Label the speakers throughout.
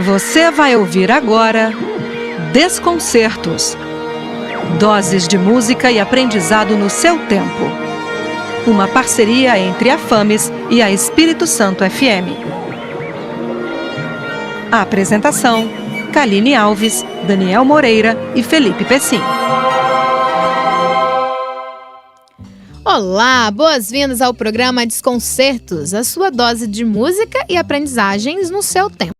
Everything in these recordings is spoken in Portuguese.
Speaker 1: Você vai ouvir agora Desconcertos. Doses de música e aprendizado no seu tempo. Uma parceria entre a FAMES e a Espírito Santo FM. A apresentação: Kaline Alves, Daniel Moreira e Felipe Pessim.
Speaker 2: Olá, boas-vindas ao programa Desconcertos, a sua dose de música e aprendizagens no seu tempo.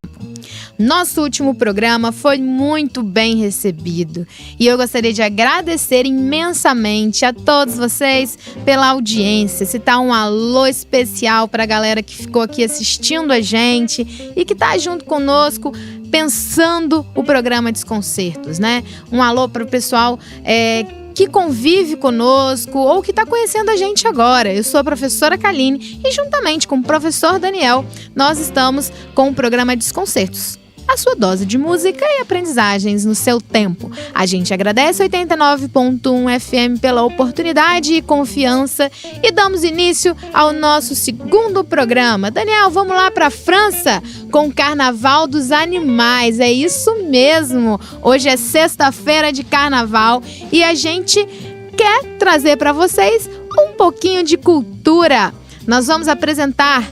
Speaker 2: Nosso último programa foi muito bem recebido e eu gostaria de agradecer imensamente a todos vocês pela audiência, citar um alô especial para a galera que ficou aqui assistindo a gente e que está junto conosco pensando o programa Desconcertos, né? Um alô para o pessoal que convive conosco ou que está conhecendo a gente agora. Eu sou a professora Kaline e juntamente com o professor Daniel, nós estamos com o programa Desconcertos, a sua dose de música e aprendizagens no seu tempo. A gente agradece 89.1 FM pela oportunidade e confiança e damos início ao nosso segundo programa. Daniel, vamos lá para a França com o Carnaval dos Animais. É isso mesmo. Hoje é sexta-feira de carnaval e a gente quer trazer para vocês um pouquinho de cultura. Nós vamos apresentar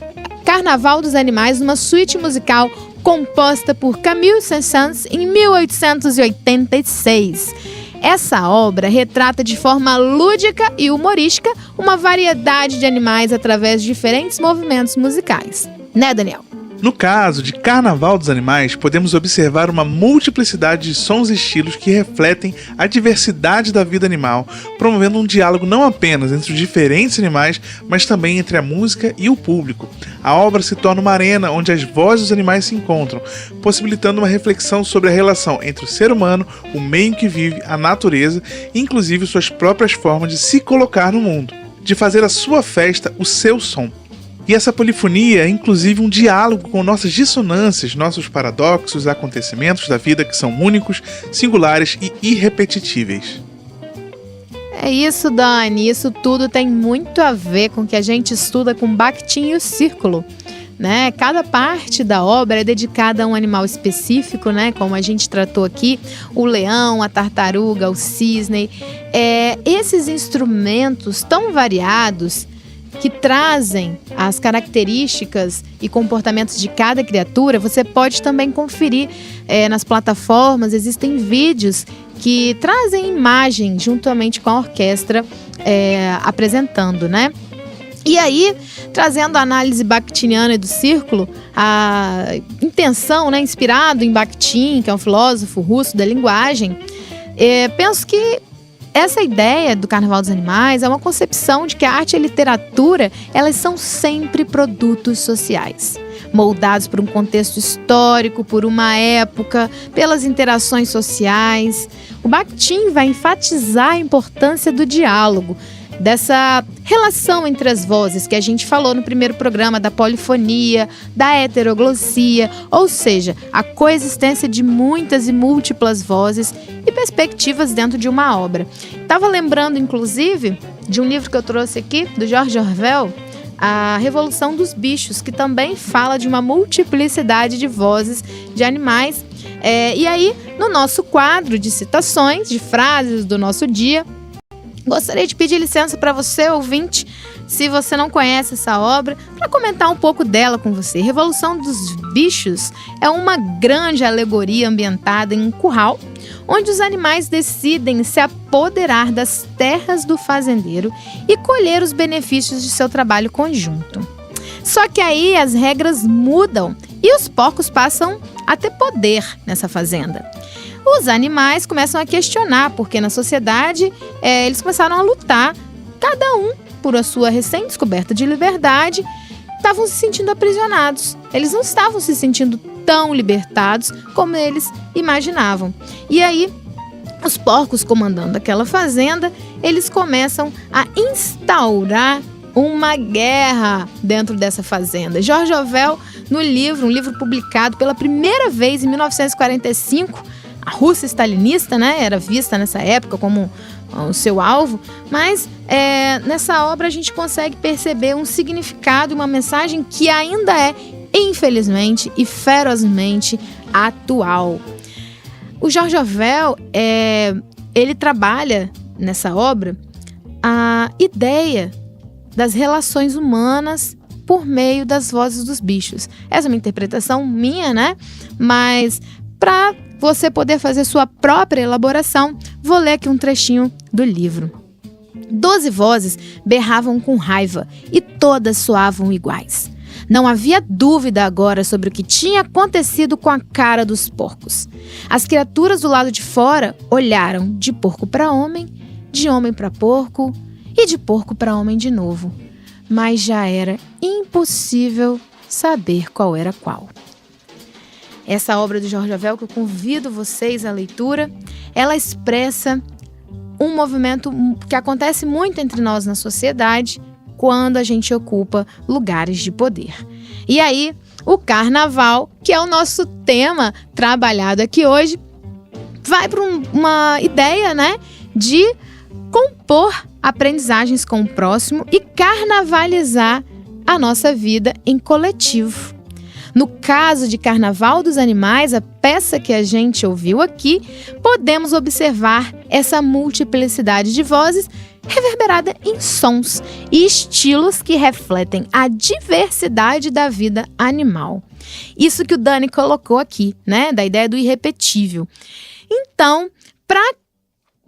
Speaker 2: Carnaval dos Animais, uma suíte musical composta por Camille Saint-Saëns em 1886. Essa obra retrata de forma lúdica e humorística uma variedade de animais através de diferentes movimentos musicais. Né, Daniel?
Speaker 3: No caso de Carnaval dos Animais, podemos observar uma multiplicidade de sons e estilos que refletem a diversidade da vida animal, promovendo um diálogo não apenas entre os diferentes animais, mas também entre a música e o público. A obra se torna uma arena onde as vozes dos animais se encontram, possibilitando uma reflexão sobre a relação entre o ser humano, o meio em que vive, a natureza e inclusive suas próprias formas de se colocar no mundo, de fazer a sua festa o seu som. E essa polifonia é inclusive um diálogo com nossas dissonâncias, nossos paradoxos, acontecimentos da vida que são únicos, singulares e irrepetíveis.
Speaker 2: É isso, Dani. Isso tudo tem muito a ver com o que a gente estuda com Bakhtin e o círculo, né? Cada parte da obra é dedicada a um animal específico, né? Como a gente tratou aqui, o leão, a tartaruga, o cisne. Esses instrumentos tão variados que trazem as características e comportamentos de cada criatura, você pode também conferir nas plataformas. Existem vídeos que trazem imagem juntamente com a orquestra apresentando, né? E aí, trazendo a análise bakhtiniana do círculo, a intenção, né, inspirado em Bakhtin, que é um filósofo russo da linguagem, penso que essa ideia do Carnaval dos Animais é uma concepção de que a arte e a literatura, elas são sempre produtos sociais, moldados por um contexto histórico, por uma época, pelas interações sociais. O Bakhtin vai enfatizar a importância do diálogo, dessa relação entre as vozes que a gente falou no primeiro programa, da polifonia, da heteroglossia, ou seja, a coexistência de muitas e múltiplas vozes e perspectivas dentro de uma obra. Estava lembrando, inclusive, de um livro que eu trouxe aqui, do George Orwell, A Revolução dos Bichos, que também fala de uma multiplicidade de vozes de animais. E aí, no nosso quadro de citações, de frases do nosso dia, gostaria de pedir licença para você, ouvinte, se você não conhece essa obra, para comentar um pouco dela com você. Revolução dos Bichos é uma grande alegoria ambientada em um curral, onde os animais decidem se apoderar das terras do fazendeiro e colher os benefícios de seu trabalho conjunto. Só que aí as regras mudam e os porcos passam a ter poder nessa fazenda. Os animais começam a questionar, porque na sociedade eles começaram a lutar, cada um por a sua recém-descoberta de liberdade, estavam se sentindo aprisionados. Eles não estavam se sentindo tão libertados como eles imaginavam. E aí, os porcos comandando aquela fazenda, eles começam a instaurar uma guerra dentro dessa fazenda. George Orwell, no livro, um livro publicado pela primeira vez em 1945, a Rússia stalinista, né, era vista nessa época como o seu alvo, mas nessa obra a gente consegue perceber um significado e uma mensagem que ainda é, em infelizmente e ferozmente atual. O George Orwell, ele trabalha nessa obra a ideia das relações humanas por meio das vozes dos bichos. Essa é uma interpretação minha, né? Mas para você poder fazer sua própria elaboração, vou ler aqui um trechinho do livro. 12 vozes berravam com raiva e todas soavam iguais. Não havia dúvida agora sobre o que tinha acontecido com a cara dos porcos. As criaturas do lado de fora olharam de porco para homem, de homem para porco e de porco para homem de novo. Mas já era impossível saber qual era qual. Essa obra do George Orwell, que eu convido vocês à leitura, ela expressa um movimento que acontece muito entre nós na sociedade quando a gente ocupa lugares de poder. E aí, o carnaval, que é o nosso tema trabalhado aqui hoje, vai para uma ideia, né, de compor aprendizagens com o próximo e carnavalizar a nossa vida em coletivo. No caso de Carnaval dos Animais, a peça que a gente ouviu aqui, podemos observar essa multiplicidade de vozes reverberada em sons e estilos que refletem a diversidade da vida animal. Isso que o Dani colocou aqui, né, da ideia do irrepetível. Então, para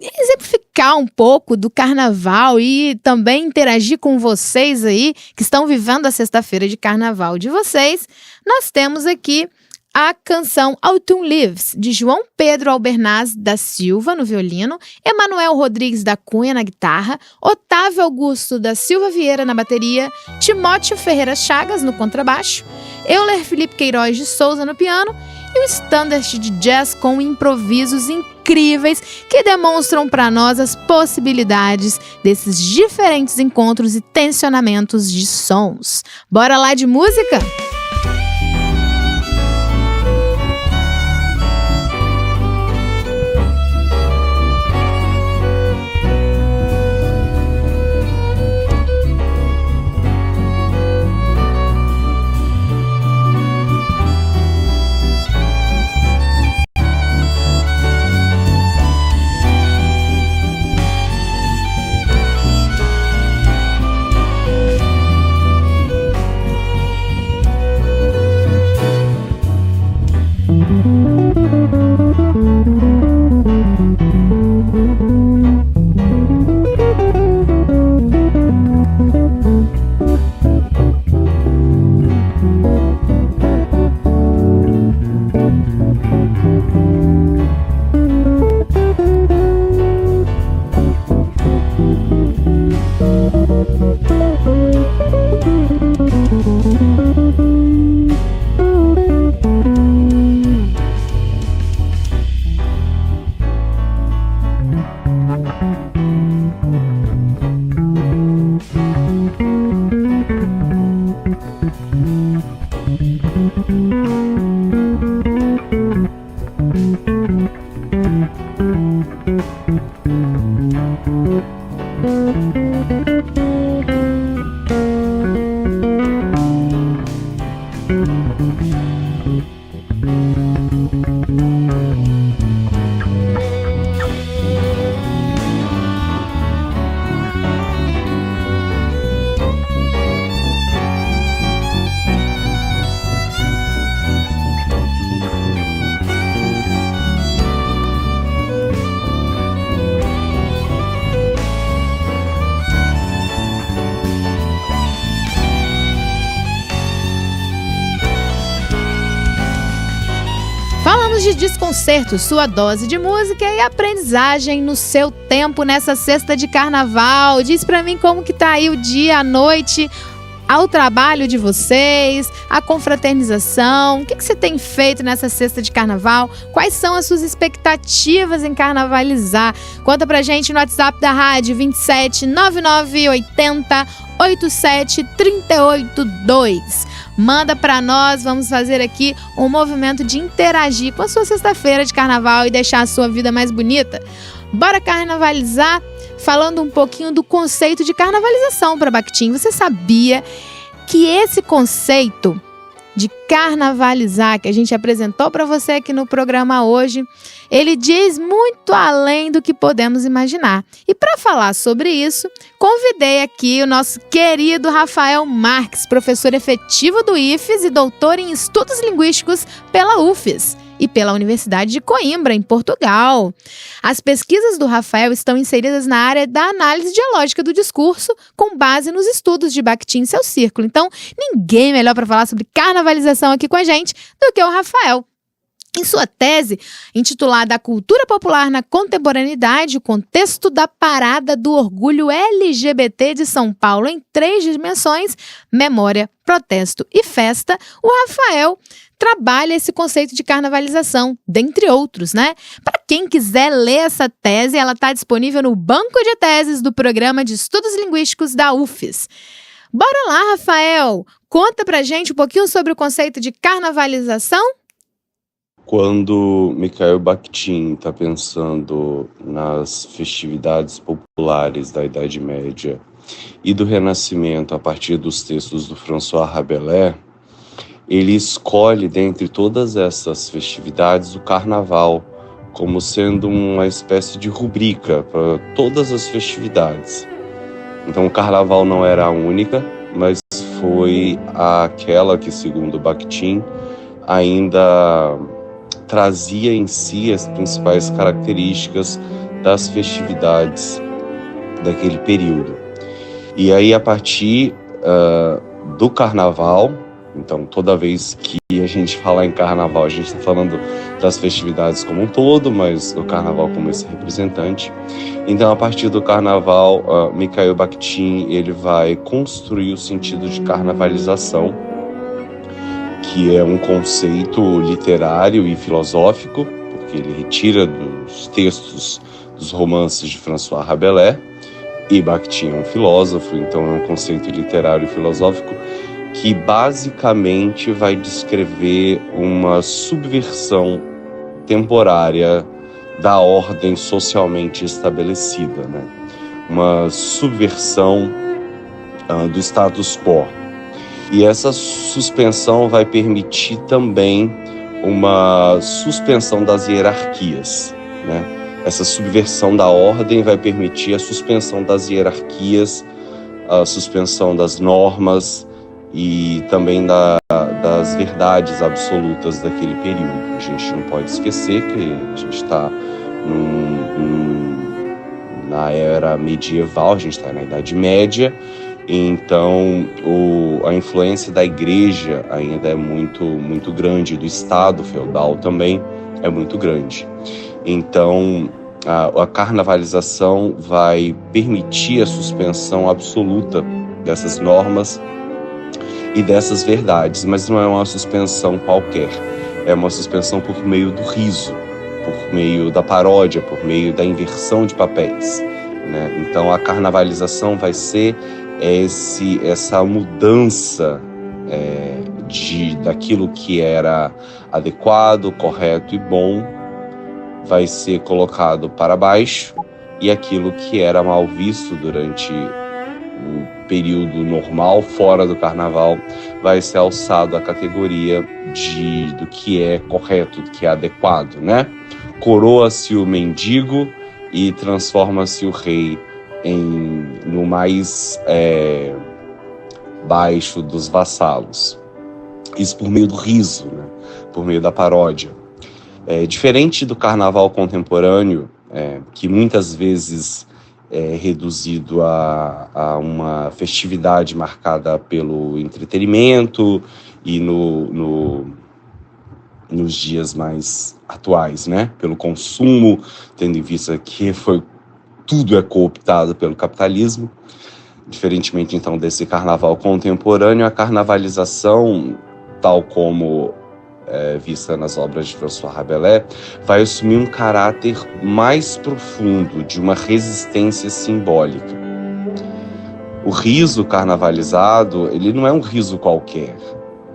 Speaker 2: exemplificar um pouco do carnaval e também interagir com vocês aí que estão vivendo a sexta-feira de carnaval de vocês, nós temos aqui a canção Autumn Leaves, de João Pedro Albernaz da Silva no violino, Emanuel Rodrigues da Cunha na guitarra, Otávio Augusto da Silva Vieira na bateria, Timóteo Ferreira Chagas no contrabaixo, Euler Felipe Queiroz de Souza no piano e o standard de jazz com improvisos incríveis que demonstram para nós as possibilidades desses diferentes encontros e tensionamentos de sons. Bora lá de música? De Desconcerto, sua dose de música e aprendizagem no seu tempo nessa sexta de carnaval. Diz pra mim como que tá aí o dia, a noite, ao trabalho de vocês, a confraternização. O que você tem feito nessa sexta de carnaval? Quais são as suas expectativas em carnavalizar? Conta pra gente no WhatsApp da rádio 27 99 80 87 382. Manda pra nós, vamos fazer aqui um movimento de interagir com a sua sexta-feira de carnaval e deixar a sua vida mais bonita. Bora carnavalizar falando um pouquinho do conceito de carnavalização para Bakhtin. Você sabia que esse conceito de carnavalizar, que a gente apresentou para você aqui no programa hoje, ele diz muito além do que podemos imaginar. E para falar sobre isso, convidei aqui o nosso querido Rafael Marques, professor efetivo do IFES e doutor em Estudos Linguísticos pela UFES e pela Universidade de Coimbra, em Portugal. As pesquisas do Rafael estão inseridas na área da análise dialógica do discurso, com base nos estudos de Bakhtin e seu círculo. Então, ninguém melhor para falar sobre carnavalização aqui com a gente do que o Rafael. Em sua tese, intitulada A Cultura Popular na Contemporaneidade, o contexto da Parada do Orgulho LGBT de São Paulo em 3 dimensões, memória, protesto e festa, o Rafael trabalha esse conceito de carnavalização, dentre outros, né? Para quem quiser ler essa tese, ela está disponível no banco de teses do Programa de Estudos Linguísticos da UFES. Bora lá, Rafael! Conta pra gente um pouquinho sobre o conceito de carnavalização.
Speaker 4: Quando Mikhail Bakhtin está pensando nas festividades populares da Idade Média e do Renascimento a partir dos textos do François Rabelais, ele escolhe dentre todas essas festividades o Carnaval como sendo uma espécie de rubrica para todas as festividades. Então o Carnaval não era a única, mas foi aquela que, segundo Bakhtin, ainda trazia em si as principais características das festividades daquele período. E aí, a partir do Carnaval, então toda vez que a gente fala em Carnaval, a gente está falando das festividades como um todo, mas o Carnaval como esse representante. Então, a partir do Carnaval, Mikhail Bakhtin ele vai construir o sentido de carnavalização, que é um conceito literário e filosófico, porque ele retira dos textos dos romances de François Rabelais, e Bakhtin é um filósofo, então é um conceito literário e filosófico que basicamente vai descrever uma subversão temporária da ordem socialmente estabelecida, né? Uma subversão do status quo. E essa suspensão vai permitir também uma suspensão das hierarquias, né? Essa subversão da ordem vai permitir a suspensão das hierarquias, a suspensão das normas e também das verdades absolutas daquele período. A gente não pode esquecer que a gente está na era medieval, a gente está na Idade Média. Então, a influência da igreja ainda é muito grande, do Estado feudal também é muito grande. Então, a carnavalização vai permitir a suspensão absoluta dessas normas e dessas verdades, mas não é uma suspensão qualquer, é uma suspensão por meio do riso, por meio da paródia, por meio da inversão de papéis, né? Então, a carnavalização vai ser essa mudança daquilo que era adequado, correto e bom vai ser colocado para baixo, e aquilo que era mal visto durante o período normal, fora do carnaval, vai ser alçado à categoria do que é correto, do que é adequado, né? Coroa-se o mendigo e transforma-se o rei no mais baixo dos vassalos. Isso por meio do riso, né? Por meio da paródia. Diferente do carnaval contemporâneo, que muitas vezes é reduzido a uma festividade marcada pelo entretenimento e nos dias mais atuais, né? Pelo consumo, tendo em vista que tudo é cooptado pelo capitalismo. Diferentemente, então, desse carnaval contemporâneo, a carnavalização, tal como vista nas obras de François Rabelais, vai assumir um caráter mais profundo, de uma resistência simbólica. O riso carnavalizado, ele não é um riso qualquer,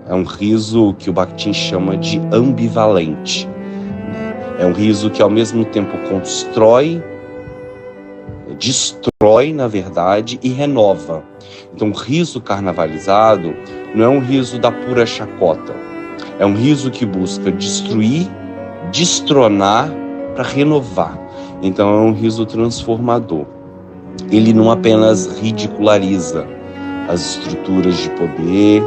Speaker 4: é um riso que o Bakhtin chama de ambivalente. É um riso que, ao mesmo tempo, destrói destrói, na verdade, e renova. Então, o riso carnavalizado não é um riso da pura chacota. É um riso que busca destruir, destronar para renovar. Então, é um riso transformador. Ele não apenas ridiculariza as estruturas de poder,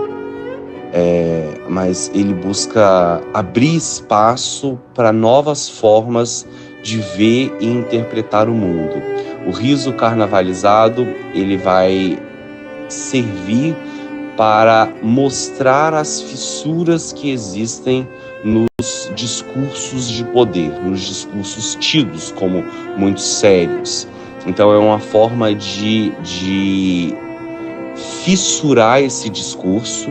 Speaker 4: mas ele busca abrir espaço para novas formas de ver e interpretar o mundo. O riso carnavalizado, ele vai servir para mostrar as fissuras que existem nos discursos de poder, nos discursos tidos como muito sérios. Então é uma forma de fissurar esse discurso,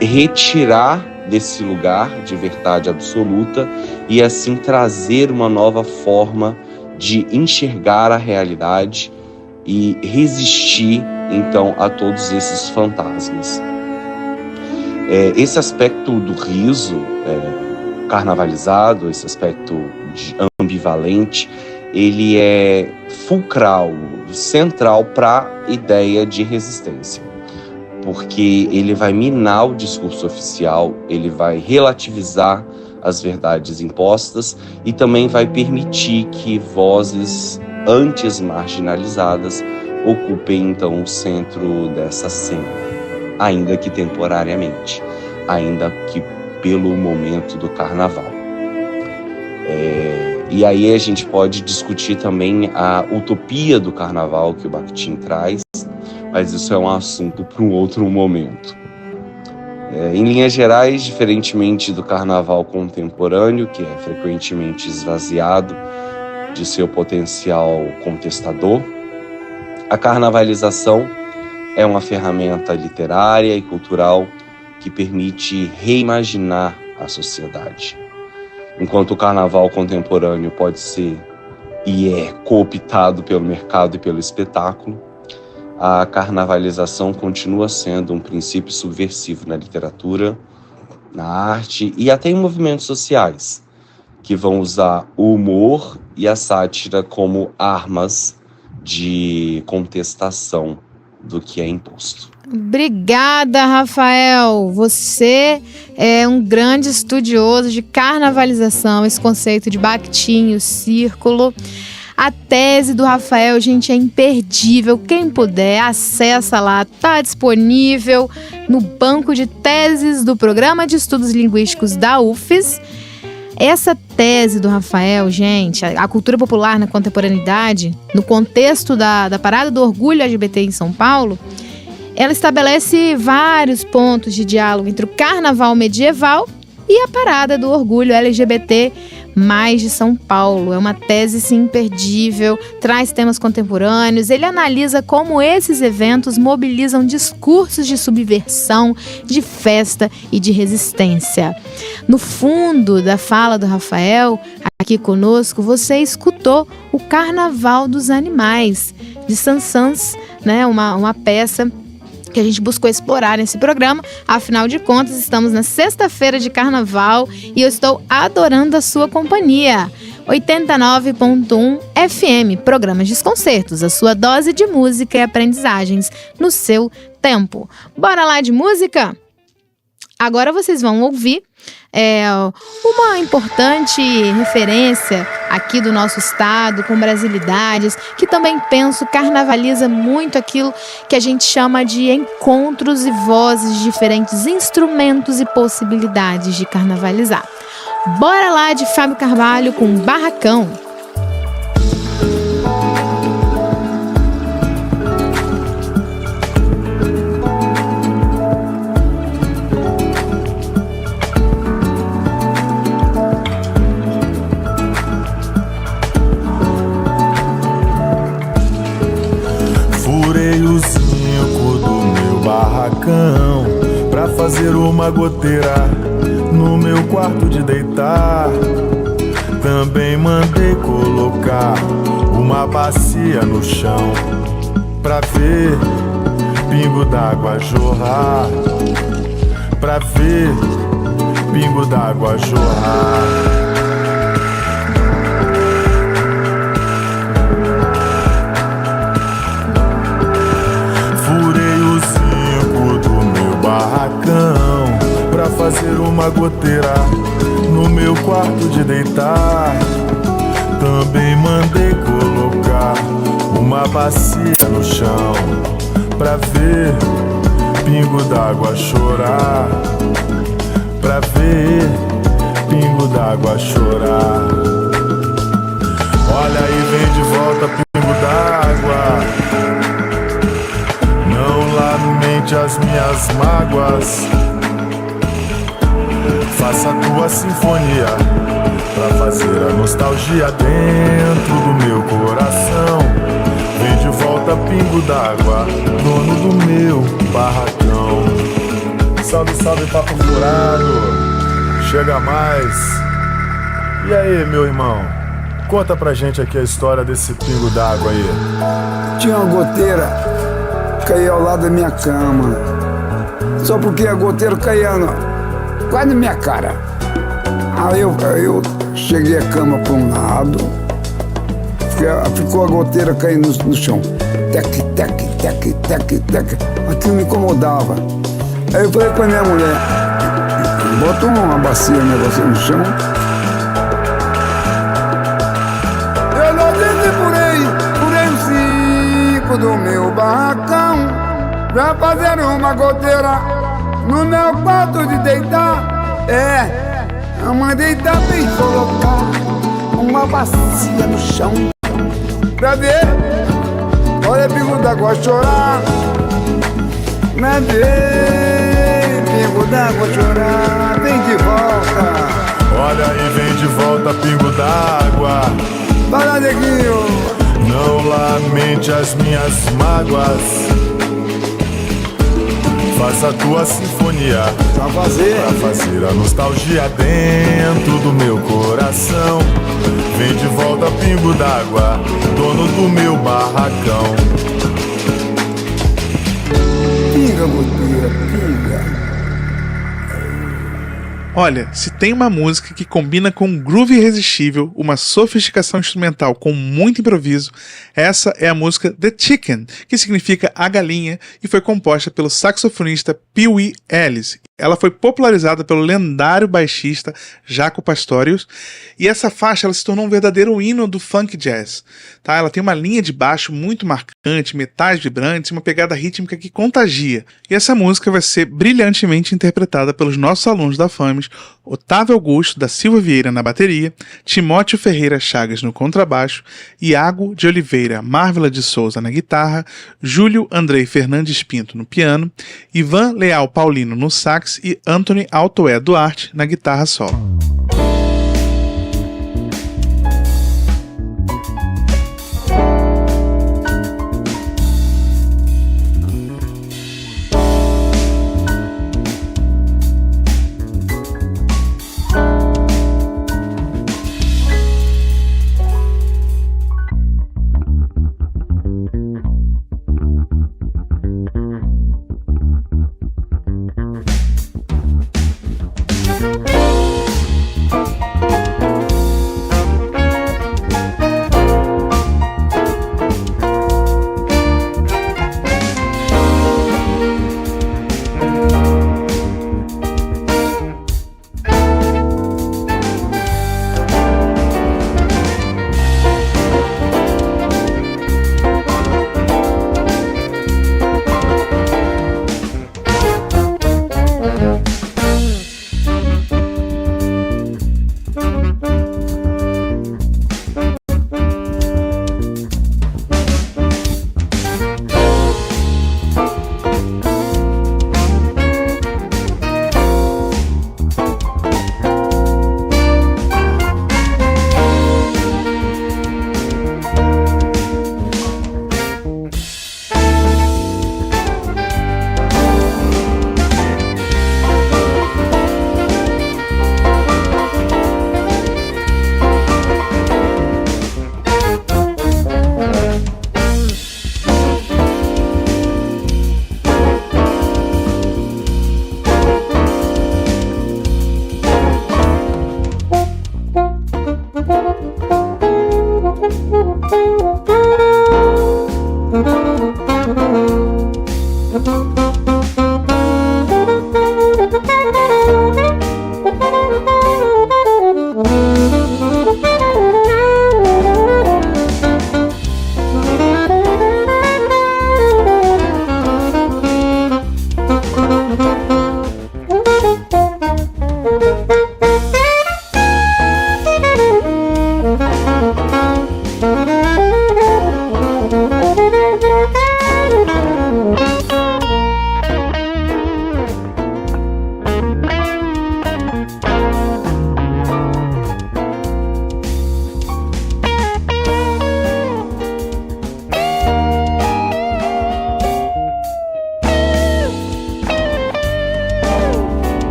Speaker 4: retirar desse lugar de verdade absoluta e assim trazer uma nova forma de enxergar a realidade e resistir então a todos esses fantasmas. Esse aspecto do riso carnavalizado, esse aspecto ambivalente, ele é fulcral, central para a ideia de resistência, porque ele vai minar o discurso oficial, ele vai relativizar as verdades impostas e também vai permitir que vozes antes marginalizadas ocupem então o centro dessa cena, ainda que temporariamente, ainda que pelo momento do carnaval. E aí a gente pode discutir também a utopia do carnaval que o Bakhtin traz, mas isso é um assunto para um outro momento. Em linhas gerais, diferentemente do carnaval contemporâneo, que é frequentemente esvaziado de seu potencial contestador, a carnavalização é uma ferramenta literária e cultural que permite reimaginar a sociedade. Enquanto o carnaval contemporâneo pode ser e é cooptado pelo mercado e pelo espetáculo, a carnavalização continua sendo um princípio subversivo na literatura, na arte e até em movimentos sociais, que vão usar o humor e a sátira como armas de contestação do que é imposto.
Speaker 2: Obrigada, Rafael. Você é um grande estudioso de carnavalização, esse conceito de Bakhtin, o círculo. A tese do Rafael, gente, é imperdível. Quem puder, acessa lá. Está disponível no banco de teses do Programa de Estudos Linguísticos da UFES. Essa tese do Rafael, gente, a cultura popular na contemporaneidade, no contexto da Parada do Orgulho LGBT em São Paulo, ela estabelece vários pontos de diálogo entre o carnaval medieval e a Parada do Orgulho LGBT mais de São Paulo. É uma tese sim, imperdível, traz temas contemporâneos, ele analisa como esses eventos mobilizam discursos de subversão, de festa e de resistência. No fundo da fala do Rafael, aqui conosco, você escutou o Carnaval dos Animais, de Saint-Saëns, né? Uma peça que a gente buscou explorar nesse programa. Afinal de contas, estamos na sexta-feira de carnaval e eu estou adorando a sua companhia. 89.1 FM, Programas Desconcertos, a sua dose de música e aprendizagens no seu tempo. Bora lá de música? Agora vocês vão ouvir uma importante referência aqui do nosso estado, com brasilidades, que também penso carnavaliza muito aquilo que a gente chama de encontros e vozes de diferentes instrumentos e possibilidades de carnavalizar. Bora lá de Fábio Carvalho com Barracão.
Speaker 5: Pra fazer uma goteira no meu quarto de deitar. Também mandei colocar uma bacia no chão pra ver pingo d'água jorrar. Pra ver pingo d'água jorrar. barracão pra fazer uma goteira no meu quarto de deitar. Também mandei colocar uma bacia no chão pra ver pingo d'água chorar, pra ver pingo d'água chorar. Olha aí, vem de volta pingo d'água, não lamente as minhas mágoas. Faça a tua sinfonia pra fazer a nostalgia dentro do meu coração. Vem de volta pingo d'água, dono do meu barracão. Salve, salve papo furado, chega mais. E aí, meu irmão, conta pra gente aqui a história desse pingo d'água aí.
Speaker 6: Tinha uma goteira, caía ao lado da minha cama. Só porque a goteira caía quase na minha cara. Aí eu cheguei a cama para um lado, ficou a goteira caindo no chão. Tec, tec, tec, tec, tec. Aquilo me incomodava. Aí eu falei com a minha mulher, bota uma bacia, um negócio no chão. Eu não purei o cinco do meu barracão pra fazer uma goteira no meu quarto de deitar. Eu mandei também colocar uma bacia no chão pra ver, olha pingo d'água chorar, pra ver pingo d'água chorar. Vem de volta,
Speaker 5: olha aí, vem de volta pingo d'água.
Speaker 6: para neguinho,
Speaker 5: não lamente as minhas mágoas. Faça a tua sinfonia
Speaker 6: pra
Speaker 5: fazer a nostalgia dentro do meu coração. Vem de volta pingo d'água, dono do meu barracão.
Speaker 6: pinga, goteira, pinga.
Speaker 3: Olha, se tem uma música que combina com um groove irresistível, uma sofisticação instrumental com muito improviso, essa é a música The Chicken, que significa a galinha, e foi composta pelo saxofonista Pee Wee Ellis. Ela foi popularizada pelo lendário baixista Jaco Pastorius, e essa faixa ela se tornou um verdadeiro hino do funk jazz. Tá? Ela tem uma linha de baixo muito marcante, metais vibrantes e uma pegada rítmica que contagia. E essa música vai ser brilhantemente interpretada pelos nossos alunos da FAMES, Otávio Augusto da Silva Vieira na bateria, Timóteo Ferreira Chagas no contrabaixo, Iago de Oliveira Marvila de Souza na guitarra, Júlio Andrei Fernandes Pinto no piano, Ivan Leal Paulino no sax e Anthony Altoé Duarte na guitarra solo.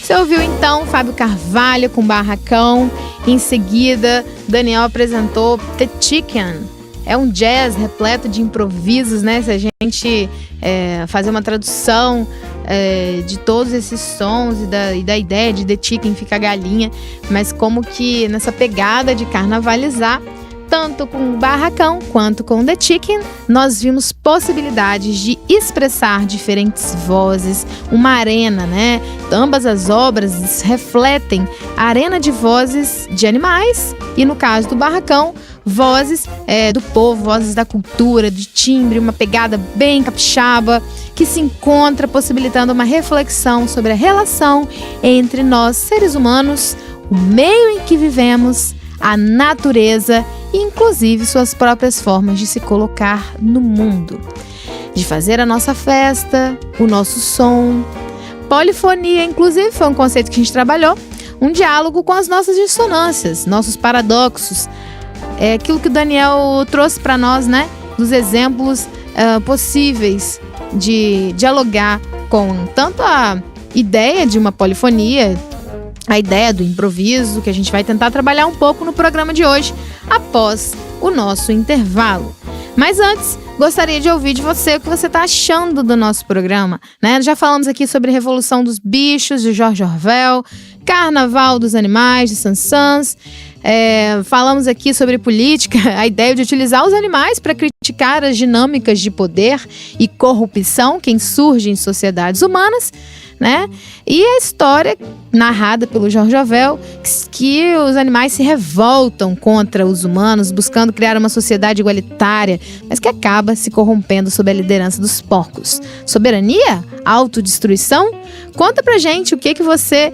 Speaker 2: Você ouviu então Fábio Carvalho com Barracão. Em seguida, Daniel apresentou The Chicken. É um jazz repleto de improvisos, né? Se a gente fazer uma tradução de todos esses sons e da ideia de The Chicken fica galinha, mas como que nessa pegada de carnavalizar, tanto com o Barracão quanto com The Chicken, nós vimos possibilidades de expressar diferentes vozes, uma arena, né? Ambas as obras refletem a arena de vozes de animais e, no caso do Barracão, vozes do povo, vozes da cultura, de timbre, uma pegada bem capixaba, que se encontra possibilitando uma reflexão sobre a relação entre nós, seres humanos, o meio em que vivemos, a natureza e, inclusive, suas próprias formas de se colocar no mundo, de fazer a nossa festa, o nosso som. Polifonia, inclusive, foi um conceito que a gente trabalhou, um diálogo com as nossas dissonâncias, nossos paradoxos. É aquilo que o Daniel trouxe para nós, né? Dos exemplos possíveis de dialogar com tanto a ideia de uma polifonia, a ideia do improviso, que a gente vai tentar trabalhar um pouco no programa de hoje, após o nosso intervalo. Mas antes, gostaria de ouvir de você o que você está achando do nosso programa, né? Já falamos aqui sobre Revolução dos Bichos, de George Orwell, Carnaval dos Animais, de Saint-Saëns. Falamos aqui sobre política, a ideia de utilizar os animais para criticar as dinâmicas de poder e corrupção que surgem em sociedades humanas, né? E a história narrada pelo George Orwell, que os animais se revoltam contra os humanos, buscando criar uma sociedade igualitária, mas que acaba se corrompendo sob a liderança dos porcos. Soberania? Autodestruição? Conta pra gente o que você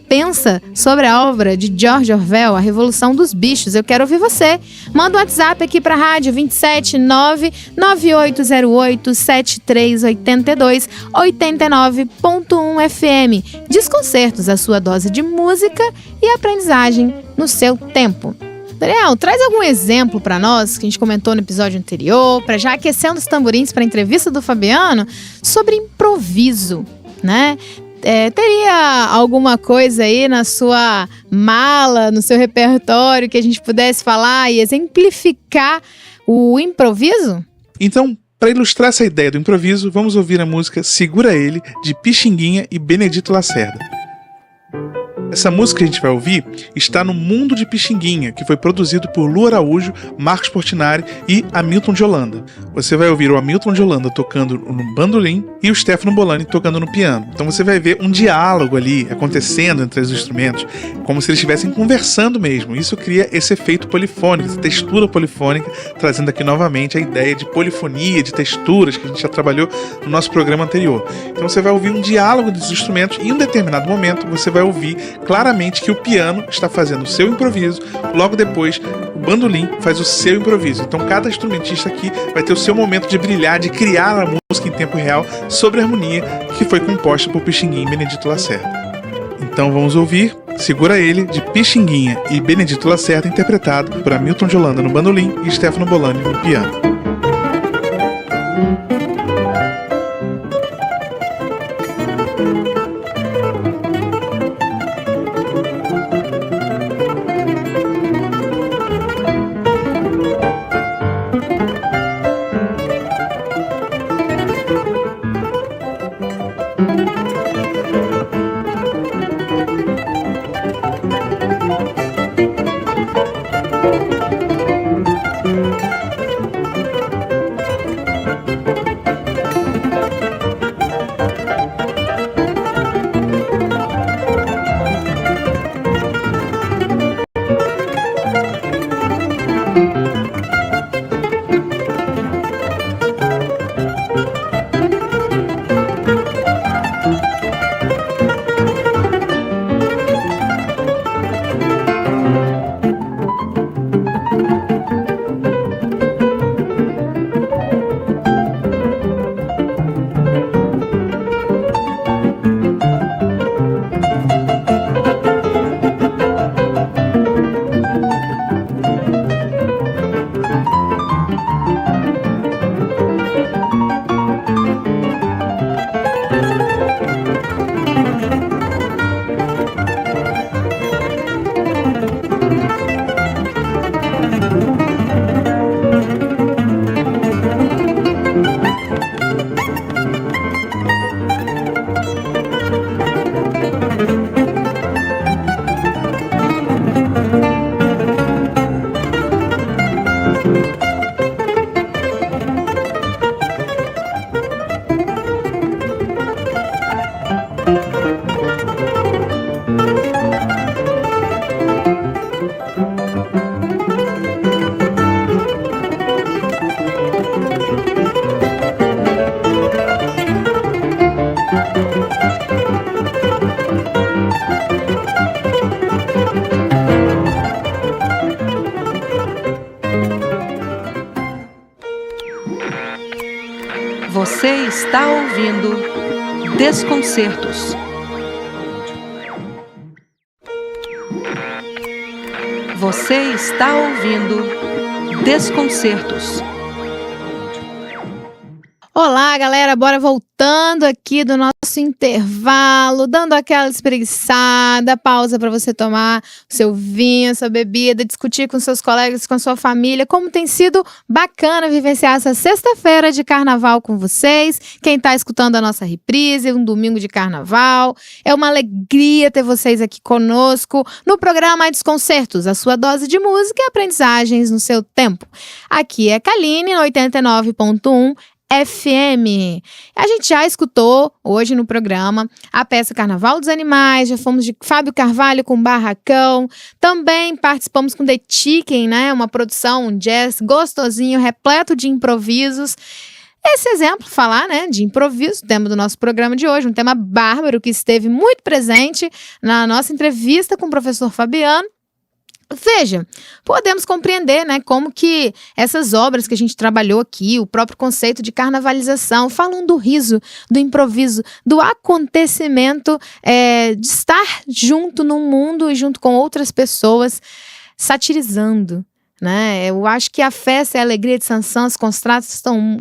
Speaker 2: pensa sobre a obra de George Orwell, A Revolução dos Bichos. Eu quero ouvir você. Manda um WhatsApp aqui pra rádio 27998087382 89.1 FM. Desconcertos, a sua dose de música e aprendizagem no seu tempo. Daniel, traz algum exemplo para nós, que a gente comentou no episódio anterior, para já aquecendo os tamborins para a entrevista do Fabiano, sobre improviso, né? Teria alguma coisa aí na sua mala, no seu repertório, que a gente pudesse falar e exemplificar o improviso?
Speaker 3: Então, para ilustrar essa ideia do improviso, vamos ouvir a música Segura Ele, de Pixinguinha e Benedito Lacerda. Essa música que a gente vai ouvir está no Mundo de Pixinguinha, que foi produzido por Lu Araújo, Marcos Portinari e Hamilton de Holanda. Você vai ouvir o Hamilton de Holanda tocando no bandolim e o Stefano Bolani tocando no piano. Então você vai ver um diálogo ali acontecendo entre os instrumentos, como se eles estivessem conversando mesmo. Isso cria esse efeito polifônico, essa textura polifônica, trazendo aqui novamente a ideia de polifonia, de texturas que a gente já trabalhou no nosso programa anterior. Então você vai ouvir um diálogo dos instrumentos e em um determinado momento você vai ouvir claramente que o piano está fazendo o seu improviso, logo depois o bandolim faz o seu improviso. Então cada instrumentista aqui vai ter o seu momento de brilhar, de criar a música em tempo real sobre a harmonia que foi composta por Pixinguinha e Benedito Lacerda. Então vamos ouvir Segura Ele, de Pixinguinha e Benedito Lacerda, interpretado por Hamilton de Holanda no bandolim e Stefano Bolani no piano.
Speaker 1: Você está ouvindo Desconcertos. Você está ouvindo Desconcertos.
Speaker 2: Olá, galera, bora voltando aqui do nosso intervalo, dando aquela espreguiçada, pausa para você tomar o seu vinho, a sua bebida, discutir com seus colegas, com a sua família, como tem sido bacana vivenciar essa sexta-feira de carnaval com vocês, quem tá escutando a nossa reprise, um domingo de carnaval, é uma alegria ter vocês aqui conosco no programa Desconcertos, a sua dose de música e aprendizagens no seu tempo. Aqui é Kaline, 89.1 FM. A gente já escutou hoje no programa a peça Carnaval dos Animais, já fomos de Fábio Carvalho com Barracão, também participamos com The Chicken, né? Uma produção, um jazz gostosinho, repleto de improvisos. Esse exemplo, falar, né, de improviso, tema do nosso programa de hoje, um tema bárbaro que esteve muito presente na nossa entrevista com o professor Fabiano. Veja, podemos compreender, né, como que essas obras que a gente trabalhou aqui, o próprio conceito de carnavalização, falam do riso, do improviso, do acontecimento, de estar junto no mundo e junto com outras pessoas, satirizando, né? Eu acho que a festa e a alegria de Sansão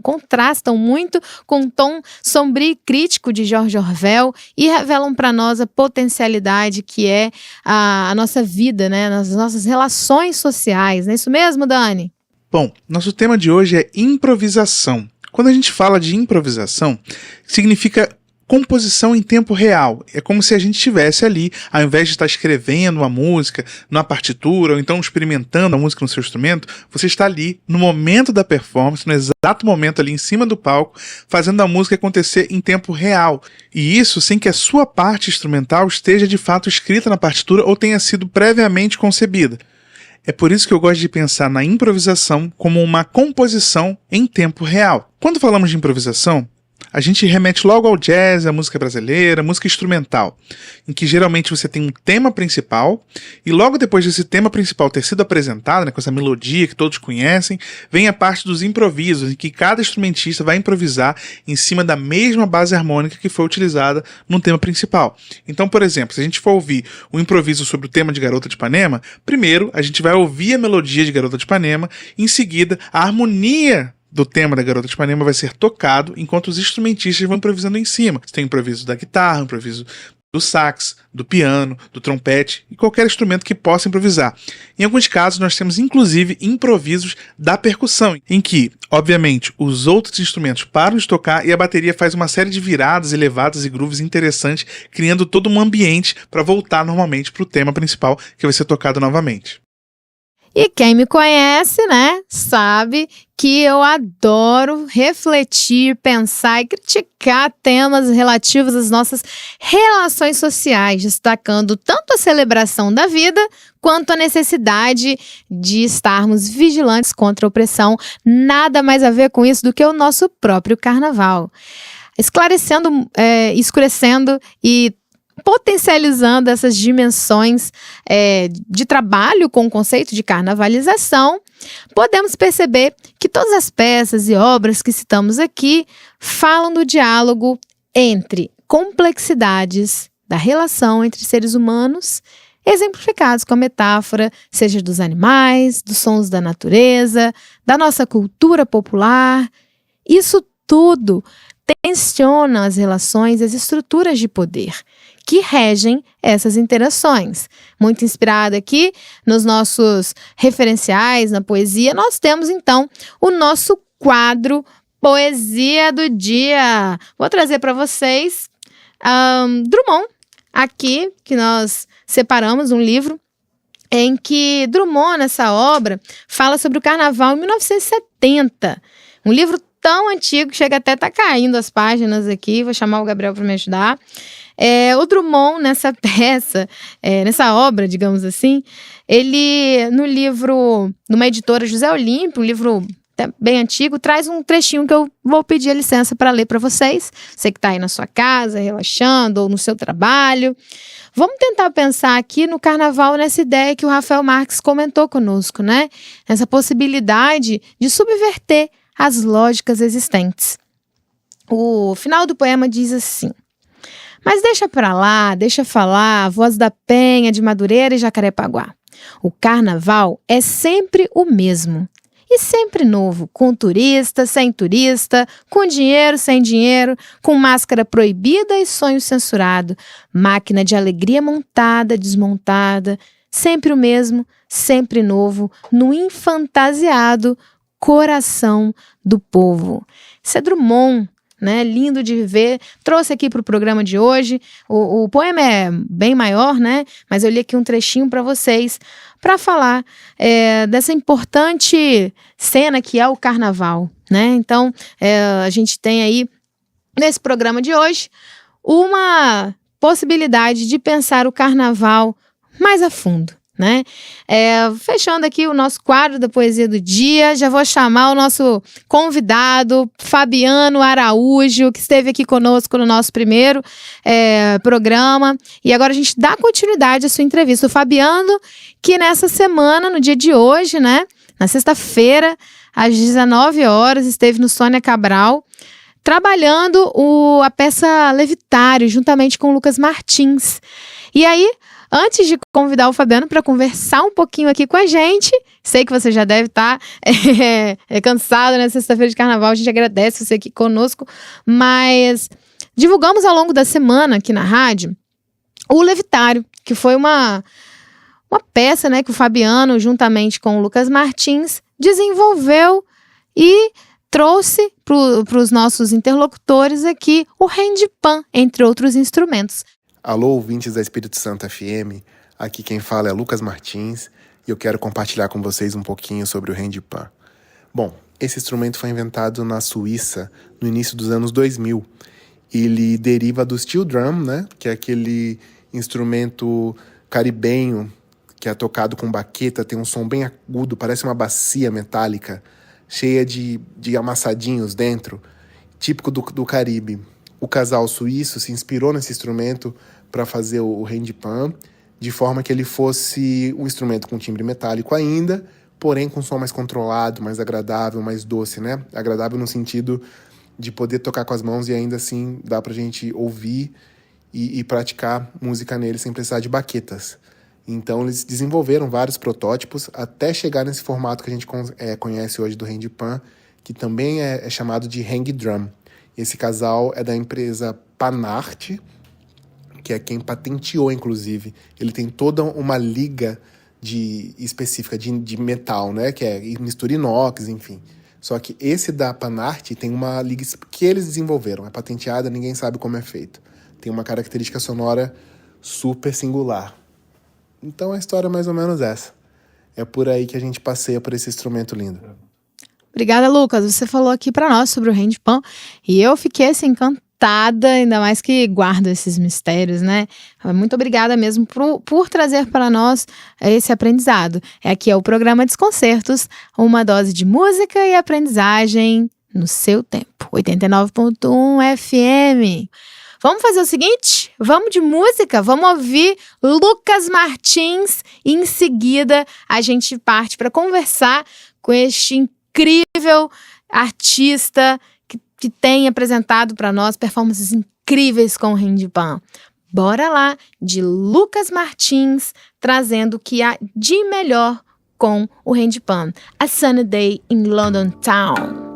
Speaker 2: contrastam muito com o tom sombrio e crítico de George Orwell e revelam para nós a potencialidade que é a nossa vida, né? Nas nossas relações sociais. Não é isso mesmo, Dani?
Speaker 3: Bom, nosso tema de hoje é improvisação. Quando a gente fala de improvisação, significa composição em tempo real. É como se a gente estivesse ali, ao invés de estar escrevendo uma música na partitura ou então experimentando a música no seu instrumento, você está ali no momento da performance, no exato momento ali em cima do palco, fazendo a música acontecer em tempo real. E isso sem que a sua parte instrumental esteja de fato escrita na partitura ou tenha sido previamente concebida. É por isso que eu gosto de pensar na improvisação como uma composição em tempo real. Quando falamos de improvisação, a gente remete logo ao jazz, à música brasileira, música instrumental, em que geralmente você tem um tema principal e logo depois desse tema principal ter sido apresentado, né, com essa melodia que todos conhecem, vem a parte dos improvisos, em que cada instrumentista vai improvisar em cima da mesma base harmônica que foi utilizada no tema principal. Então, por exemplo, se a gente for ouvir um improviso sobre o tema de Garota de Ipanema, primeiro a gente vai ouvir a melodia de Garota de Ipanema, em seguida a harmonia do tema da Garota de Ipanema vai ser tocado enquanto os instrumentistas vão improvisando em cima. Você tem improviso da guitarra, improviso do sax, do piano, do trompete e qualquer instrumento que possa improvisar. Em alguns casos nós temos inclusive improvisos da percussão, em que, obviamente, os outros instrumentos param de tocar e a bateria faz uma série de viradas, elevadas e grooves interessantes, criando todo um ambiente para voltar normalmente para o tema principal que vai ser tocado novamente.
Speaker 2: E quem me conhece, né, sabe que eu adoro refletir, pensar e criticar temas relativos às nossas relações sociais, destacando tanto a celebração da vida quanto a necessidade de estarmos vigilantes contra a opressão. Nada mais a ver com isso do que o nosso próprio carnaval. Esclarecendo, escurecendo e potencializando essas dimensões de trabalho com o conceito de carnavalização, podemos perceber que todas as peças e obras que citamos aqui falam do diálogo entre complexidades da relação entre seres humanos, exemplificados com a metáfora, seja dos animais, dos sons da natureza, da nossa cultura popular. Isso tudo tensiona as relações e as estruturas de poder que regem essas interações. Muito inspirado aqui nos nossos referenciais na poesia, nós temos então o nosso quadro Poesia do Dia. Vou trazer para vocês Drummond, aqui, que nós separamos um livro em que Drummond, nessa obra, fala sobre o carnaval em 1970. Um livro tão antigo que chega até a estar caindo as páginas aqui. Vou chamar o Gabriel para me ajudar. O Drummond, nessa peça, nessa obra, digamos assim, ele, no livro, numa editora José Olímpio, um livro até bem antigo, traz um trechinho que eu vou pedir a licença para ler para vocês. Você que está aí na sua casa, relaxando, ou no seu trabalho. Vamos tentar pensar aqui no carnaval, nessa ideia que o Rafael Marques comentou conosco, né? Essa possibilidade de subverter as lógicas existentes. O final do poema diz assim: mas deixa pra lá, deixa falar a voz da Penha, de Madureira e Jacarepaguá. O carnaval é sempre o mesmo. E sempre novo, com turista, sem turista, com dinheiro, sem dinheiro, com máscara proibida e sonho censurado, máquina de alegria montada, desmontada, sempre o mesmo, sempre novo, no infantasiado coração do povo. Isso é Drummond, né? Lindo de ver. Trouxe aqui para o programa de hoje. O poema é bem maior, né? Mas eu li aqui um trechinho para vocês para falar dessa importante cena que é o carnaval, né? Então, a gente tem aí nesse programa de hoje uma possibilidade de pensar o carnaval mais a fundo, né? Fechando aqui o nosso quadro da Poesia do Dia, já vou chamar o nosso convidado, Fabiano Araújo, que esteve aqui conosco no nosso primeiro programa, e agora a gente dá continuidade à sua entrevista. O Fabiano, que nessa semana, no dia de hoje, né, na sexta-feira, às 19 horas, esteve no Sônia Cabral, trabalhando a peça Levitário, juntamente com o Lucas Martins. E aí, antes de convidar o Fabiano para conversar um pouquinho aqui com a gente, sei que você já deve estar cansado na sexta-feira de carnaval, a gente agradece você aqui conosco, mas divulgamos ao longo da semana aqui na rádio o Levitário, que foi uma peça, né, que o Fabiano, juntamente com o Lucas Martins, desenvolveu e trouxe para os nossos interlocutores aqui o handpan, entre outros instrumentos.
Speaker 7: Alô, ouvintes da Espírito Santo FM, aqui quem fala é Lucas Martins e eu quero compartilhar com vocês um pouquinho sobre o handpan. Bom, esse instrumento foi inventado na Suíça no início dos anos 2000. Ele deriva do steel drum, né, que é aquele instrumento caribenho que é tocado com baqueta, tem um som bem agudo, parece uma bacia metálica, cheia de amassadinhos dentro. típico do Caribe. O casal suíço se inspirou nesse instrumento para fazer o handpan, de forma que ele fosse um instrumento com timbre metálico ainda, porém com som mais controlado, mais agradável, mais doce, né? Agradável no sentido de poder tocar com as mãos e ainda assim dá pra gente ouvir e praticar música nele sem precisar de baquetas. Então eles desenvolveram vários protótipos até chegar nesse formato que a gente conhece hoje do handpan, que também é chamado de hang drum. Esse casal é da empresa Panart, que é quem patenteou, inclusive. Ele tem toda uma liga específica de metal, né? Que é mistura inox, enfim. Só que esse da Panart tem uma liga que eles desenvolveram. É patenteada, ninguém sabe como é feito. Tem uma característica sonora super singular. Então a história é mais ou menos essa. É por aí que a gente passeia por esse instrumento lindo.
Speaker 2: Obrigada, Lucas. Você falou aqui para nós sobre o handpan e eu fiquei assim, encantada, ainda mais que guardo esses mistérios, né? Muito obrigada mesmo por trazer para nós esse aprendizado. Aqui é o programa Desconcertos, uma dose de música e aprendizagem no seu tempo. 89.1 FM. Vamos fazer o seguinte? Vamos de música? Vamos ouvir Lucas Martins e em seguida a gente parte para conversar com este incrível artista que tem apresentado para nós performances incríveis com o handpan. Bora lá, de Lucas Martins, trazendo o que há de melhor com o handpan. A Sunny Day in London Town.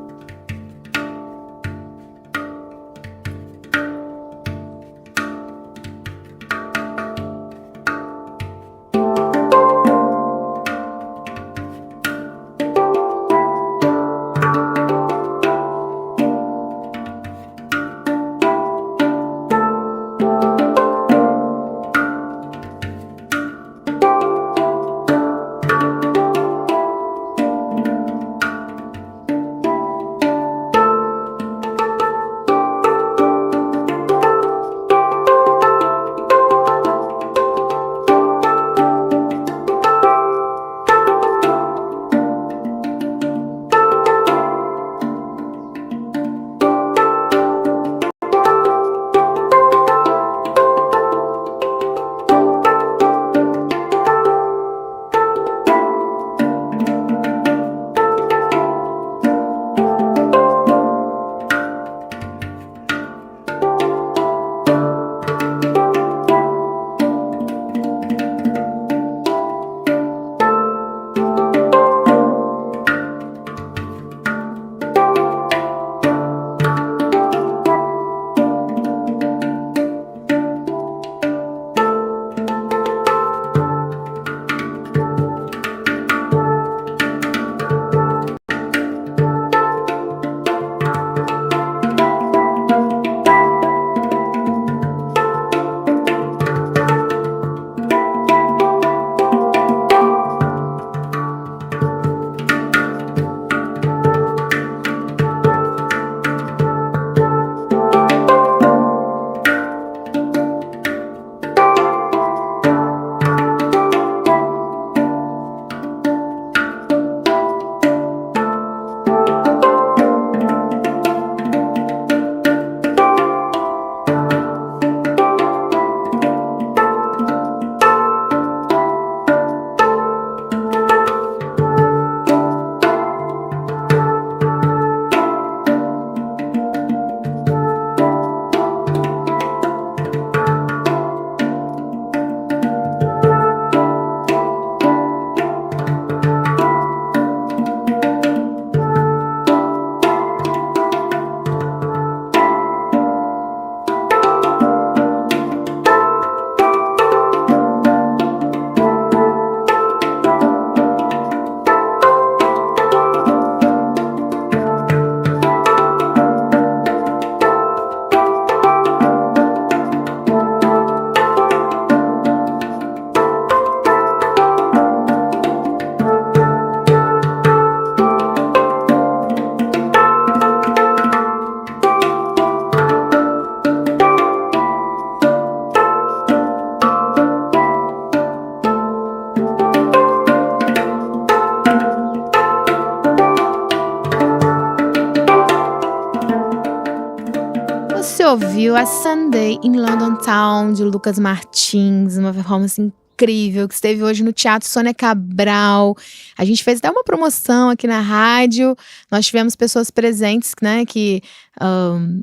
Speaker 2: ouviu a Sunday in London Town, de Lucas Martins, uma performance incrível que esteve hoje no Teatro Sônia Cabral. A gente fez até uma promoção aqui na rádio. Nós tivemos pessoas presentes, né, que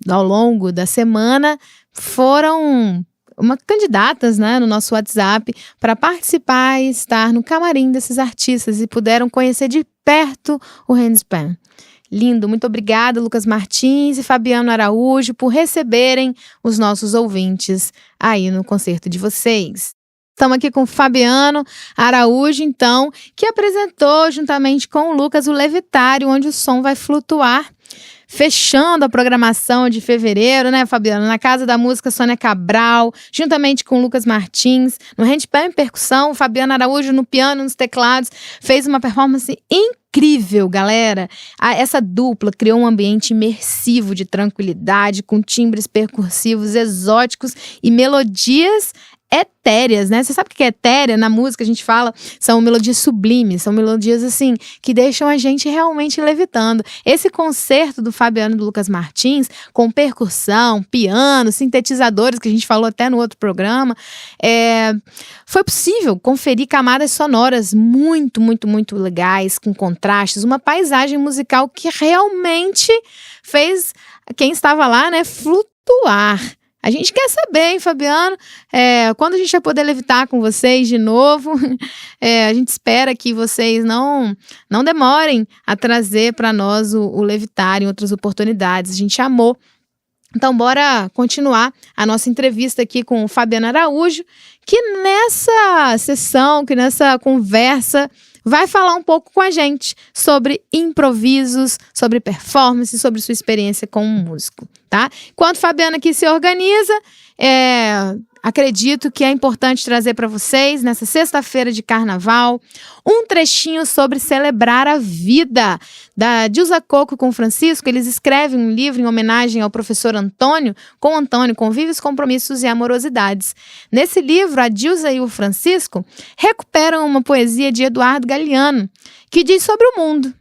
Speaker 2: ao longo da semana foram candidatas, né, no nosso WhatsApp para participar e estar no camarim desses artistas e puderam conhecer de perto o handpan. Lindo, muito obrigada, Lucas Martins e Fabiano Araújo, por receberem os nossos ouvintes aí no concerto de vocês. Estamos aqui com o Fabiano Araújo, então, que apresentou juntamente com o Lucas o Levitário, onde o som vai flutuar, fechando a programação de fevereiro, né, Fabiano? Na Casa da Música Sônia Cabral, juntamente com o Lucas Martins, no handpan em percussão, o Fabiano Araújo no piano, nos teclados, fez uma performance incrível, galera. Essa dupla criou um ambiente imersivo de tranquilidade, com timbres percussivos exóticos e melodias etéreas, né? Você sabe o que é etérea? Na música a gente fala, são melodias sublimes, são melodias assim, que deixam a gente realmente levitando. Esse concerto do Fabiano e do Lucas Martins, com percussão, piano, sintetizadores, que a gente falou até no outro programa, foi possível conferir camadas sonoras muito, muito, muito legais, com contrastes, uma paisagem musical que realmente fez quem estava lá, né, flutuar. A gente quer saber, hein, Fabiano, quando a gente vai poder levitar com vocês de novo. A gente espera que vocês não demorem a trazer para nós o levitar em outras oportunidades. A gente amou. Então, bora continuar a nossa entrevista aqui com o Fabiano Araújo, que nessa sessão, que nessa conversa, vai falar um pouco com a gente sobre improvisos, sobre performance, sobre sua experiência como músico, tá? Enquanto o Fabiano aqui se organiza, acredito que é importante trazer para vocês, nessa sexta-feira de carnaval, um trechinho sobre celebrar a vida, da Dilza Coco com Francisco. Eles escrevem um livro em homenagem ao professor Antônio, com Antônio, Convívios, Compromissos e Amorosidades. Nesse livro, a Dilza e o Francisco recuperam uma poesia de Eduardo Galeano, que diz sobre o mundo.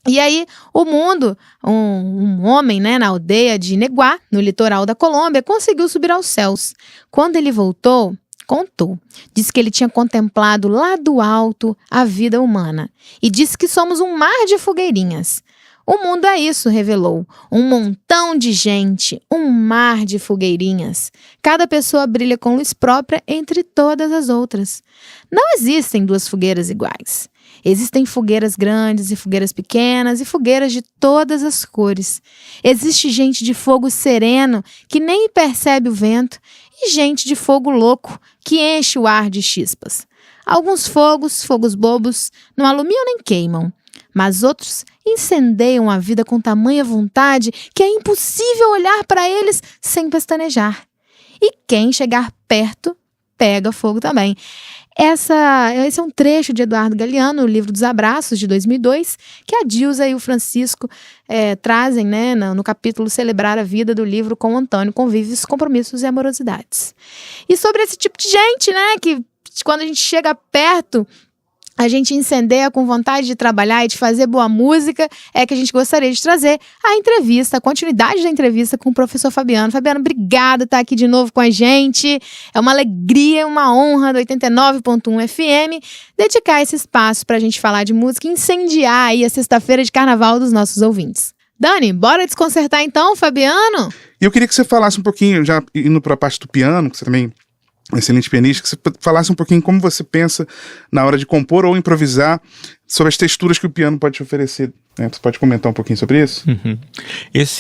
Speaker 2: E aí, o mundo, um homem, né, na aldeia de Neguá, no litoral da Colômbia, conseguiu subir aos céus. Quando ele voltou, contou. Disse que ele tinha contemplado lá do alto a vida humana. E disse que somos um mar de fogueirinhas. O mundo é isso, revelou. Um montão de gente, um mar de fogueirinhas. Cada pessoa brilha com luz própria entre todas as outras. Não existem duas fogueiras iguais. Existem fogueiras grandes e fogueiras pequenas e fogueiras de todas as cores. Existe gente de fogo sereno que nem percebe o vento e gente de fogo louco que enche o ar de chispas. Alguns fogos bobos, não alumiam nem queimam, mas outros incendeiam a vida com tamanha vontade que é impossível olhar para eles sem pestanejar. E quem chegar perto, pega fogo também. Esse é um trecho de Eduardo Galeano, o livro dos Abraços, de 2002, que a Dilza e o Francisco trazem, né, no capítulo Celebrar a Vida do livro com Antônio, Convívios, Compromissos e Amorosidades. E sobre esse tipo de gente, né, que quando a gente chega perto, a gente incendeia com vontade de trabalhar e de fazer boa música, é que a gente gostaria de trazer a continuidade da entrevista com o professor Fabiano. Fabiano, obrigada por estar aqui de novo com a gente. É uma alegria, uma honra do 89.1 FM dedicar esse espaço para a gente falar de música e incendiar aí a sexta-feira de carnaval dos nossos ouvintes. Dani, bora desconcertar então, Fabiano?
Speaker 3: E eu queria que você falasse um pouquinho, já indo para a parte do piano, que você também excelente pianista, que você falasse um pouquinho como você pensa na hora de compor ou improvisar, sobre as texturas que o piano pode te oferecer, né? Você pode comentar um pouquinho sobre isso?
Speaker 8: Uhum.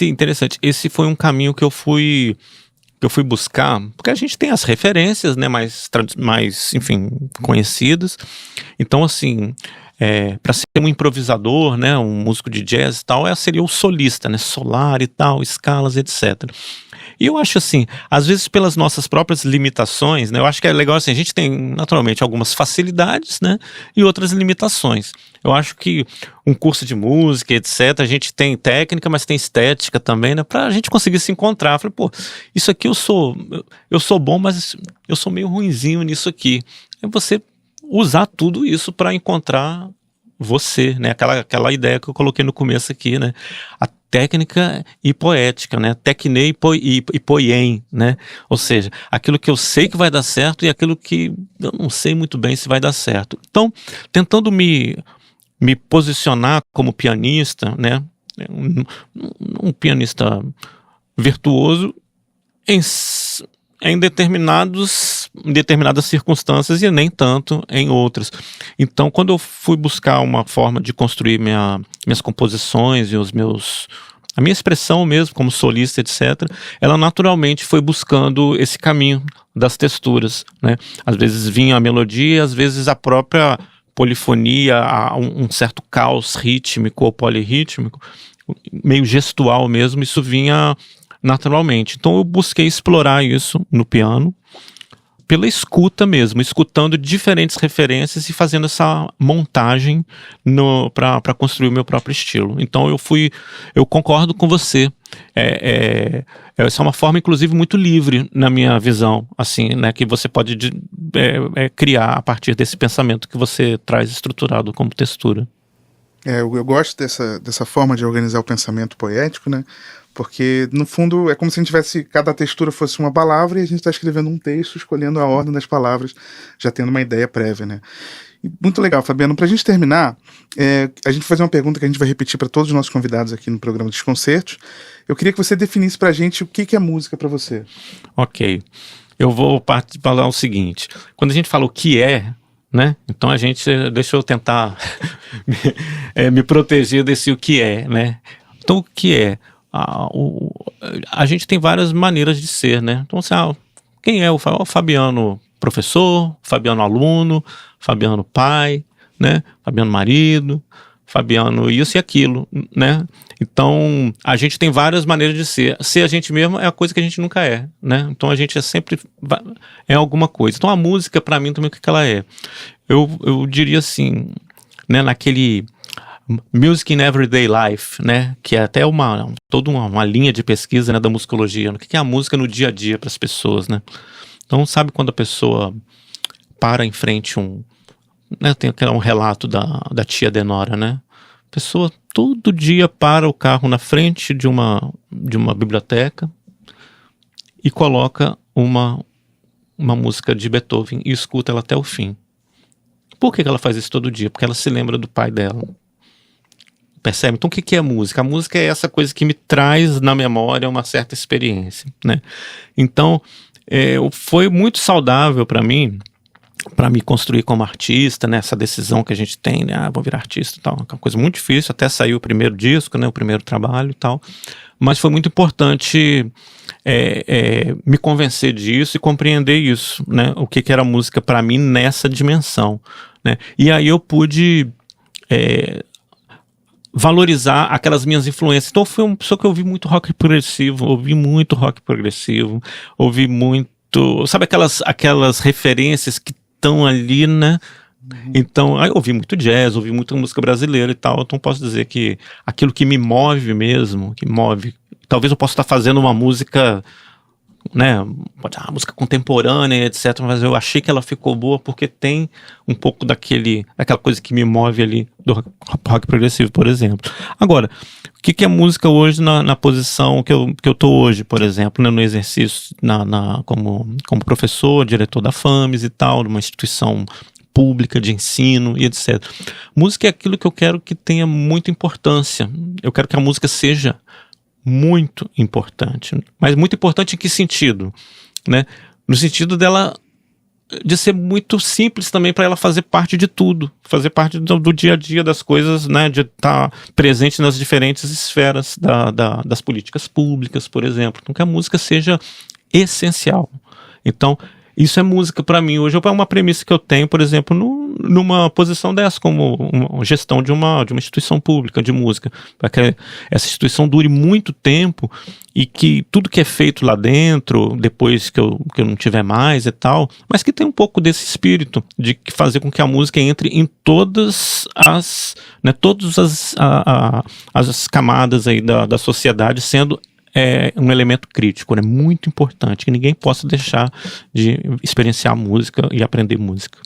Speaker 8: Interessante, esse foi um caminho que eu fui buscar, porque a gente tem as referências, né, mais enfim, conhecidas. Então, assim, para ser um improvisador, né, um músico de jazz e tal, seria o solista, né, solar e tal, escalas, etc. E eu acho assim, às vezes pelas nossas próprias limitações, né, eu acho que é legal assim, a gente tem naturalmente algumas facilidades, né, e outras limitações. Eu acho que um curso de música, etc., a gente tem técnica, mas tem estética também, né, pra gente conseguir se encontrar. Eu falei, pô, isso aqui eu sou bom, mas eu sou meio ruinzinho nisso aqui. É você usar tudo isso para encontrar você, né, aquela ideia que eu coloquei no começo aqui, né, técnica e poética, né? Tecne e poiem, né? Ou seja, aquilo que eu sei que vai dar certo e aquilo que eu não sei muito bem se vai dar certo. Então, tentando me posicionar como pianista, né? Um pianista virtuoso em determinadas circunstâncias e nem tanto em outras. Então, quando eu fui buscar uma forma de construir minhas composições e a minha expressão mesmo, como solista, etc., ela naturalmente foi buscando esse caminho das texturas, né? Às vezes vinha a melodia, às vezes a própria polifonia, um certo caos rítmico ou polirrítmico, meio gestual mesmo, isso vinha naturalmente. Então eu busquei explorar isso no piano, pela escuta mesmo, escutando diferentes referências e fazendo essa montagem para construir o meu próprio estilo. Então eu concordo com você. Essa é uma forma, inclusive, muito livre na minha visão, assim, né, que você pode criar a partir desse pensamento que você traz estruturado como textura.
Speaker 3: Eu gosto dessa forma de organizar o pensamento poético, né? Porque, no fundo, é como se a gente tivesse, cada textura fosse uma palavra e a gente está escrevendo um texto, escolhendo a ordem das palavras, já tendo uma ideia prévia, né? E muito legal, Fabiano. Para a gente terminar, a gente vai fazer uma pergunta que a gente vai repetir para todos os nossos convidados aqui no programa dos concertos. Eu queria que você definisse para a gente o que é música para você.
Speaker 8: Ok. Eu vou falar o seguinte. Quando a gente fala o que é, né? Então deixa eu tentar me proteger desse o que é, né? Então o que é? A gente tem várias maneiras de ser, né? Então, quem é o Fabiano professor, Fabiano aluno, Fabiano pai, né? Fabiano marido, Fabiano isso e aquilo, né? Então, a gente tem várias maneiras de ser. Ser a gente mesmo é a coisa que a gente nunca é, né? Então, a gente sempre é alguma coisa. Então, a música, para mim, também, o que ela é? Eu diria assim, né? Naquele Music in Everyday Life, né? Que é até toda uma linha de pesquisa, né, da musicologia. O que é a música no dia a dia para as pessoas, né? Então, sabe quando a pessoa para em frente né, tem um relato da tia Denora, né? A pessoa todo dia para o carro na frente de uma biblioteca e coloca uma música de Beethoven e escuta ela até o fim. Por que ela faz isso todo dia? Porque ela se lembra do pai dela. Percebe? Então o que é música? A música é essa coisa que me traz na memória uma certa experiência, né? Então foi muito saudável para mim, para me construir como artista, né? Essa decisão que a gente tem, né? Vou virar artista e tal, é uma coisa muito difícil, até sair o primeiro disco, né? O primeiro trabalho e tal, mas foi muito importante me convencer disso e compreender isso, né? O que era música para mim nessa dimensão, né? E aí eu pude valorizar aquelas minhas influências. Então fui uma pessoa que ouvi muito rock progressivo, ouvi muito, sabe aquelas referências que estão ali, né? Então, aí eu ouvi muito jazz, ouvi muita música brasileira e tal, então posso dizer que aquilo que me move mesmo, talvez eu possa estar fazendo uma música, né, uma música contemporânea, etc, mas eu achei que ela ficou boa porque tem um pouco daquela coisa que me move ali do rock progressivo, por exemplo. Agora, o que é música hoje na posição que eu tô hoje, por exemplo, né, no exercício como professor, diretor da FAMES e tal, de uma instituição pública de ensino e etc. Música é aquilo que eu quero que tenha muita importância. Eu quero que a música seja muito importante. Mas muito importante em que sentido? Né? No sentido de ser muito simples também para ela fazer parte de tudo, fazer parte do dia a dia das coisas, né? De estar presente nas diferentes esferas das políticas públicas, por exemplo. Então que a música seja essencial. Então isso é música para mim. Hoje é uma premissa que eu tenho, por exemplo, numa posição dessa, como uma gestão de uma instituição pública de música, para que essa instituição dure muito tempo e que tudo que é feito lá dentro, depois que eu não tiver mais e tal, mas que tem um pouco desse espírito de fazer com que a música entre em todas as camadas aí da sociedade, sendo um elemento crítico, né? Muito importante, que ninguém possa deixar de experienciar música e aprender música.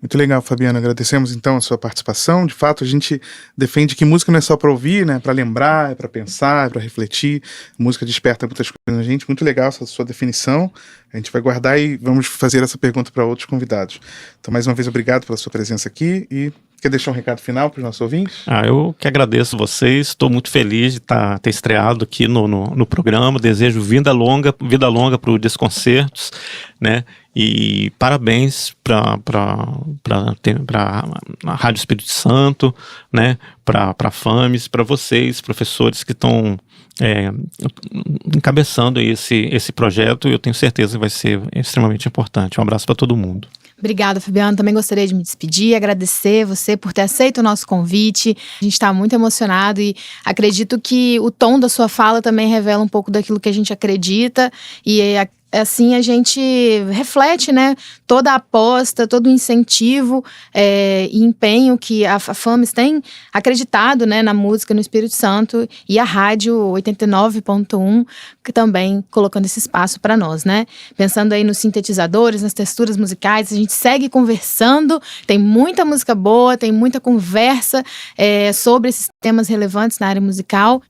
Speaker 3: Muito legal, Fabiana. Agradecemos então a sua participação. De fato, a gente defende que música não é só para ouvir, né? É para lembrar, é para pensar, é para refletir. A música desperta muitas coisas na gente. Muito legal essa sua definição. A gente vai guardar e vamos fazer essa pergunta para outros convidados. Então, mais uma vez, obrigado pela sua presença aqui e quer deixar um recado final para os nossos ouvintes?
Speaker 8: Eu que agradeço vocês, estou muito feliz de ter estreado aqui no programa, desejo vida longa para o Desconcertos, né? E parabéns para a Rádio Espírito Santo, né? Para a FAMES, para vocês, professores que estão encabeçando esse projeto, e eu tenho certeza que vai ser extremamente importante. Um abraço para todo mundo.
Speaker 2: Obrigada, Fabiana. Também gostaria de me despedir, agradecer você por ter aceito o nosso convite. A gente está muito emocionado e acredito que o tom da sua fala também revela um pouco daquilo que a gente acredita e assim a gente reflete, né, toda a aposta, todo o incentivo e empenho que a FAMES tem acreditado, né, na música no Espírito Santo, e a Rádio 89.1 que também colocando esse espaço para nós, né? Pensando aí nos sintetizadores, nas texturas musicais, a gente segue conversando, tem muita música boa, tem muita conversa sobre esses temas relevantes na área musical.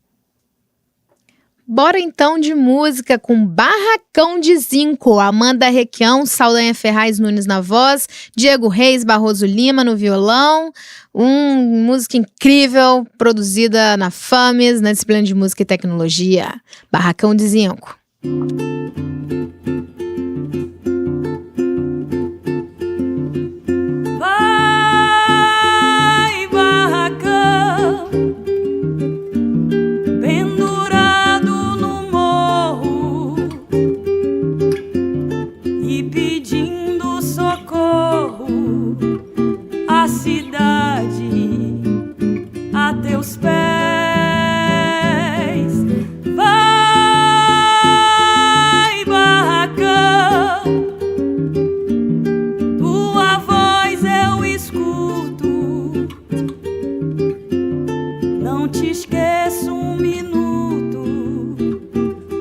Speaker 2: Bora então de música com Barracão de Zinco, Amanda Requião, Saldanha Ferraz Nunes na voz, Diego Reis Barroso Lima no violão, música incrível, produzida na FAMES, na disciplina de música e tecnologia. Barracão de Zinco.
Speaker 9: Teus pés, vai, barracão, tua voz eu escuto, não te esqueço um minuto,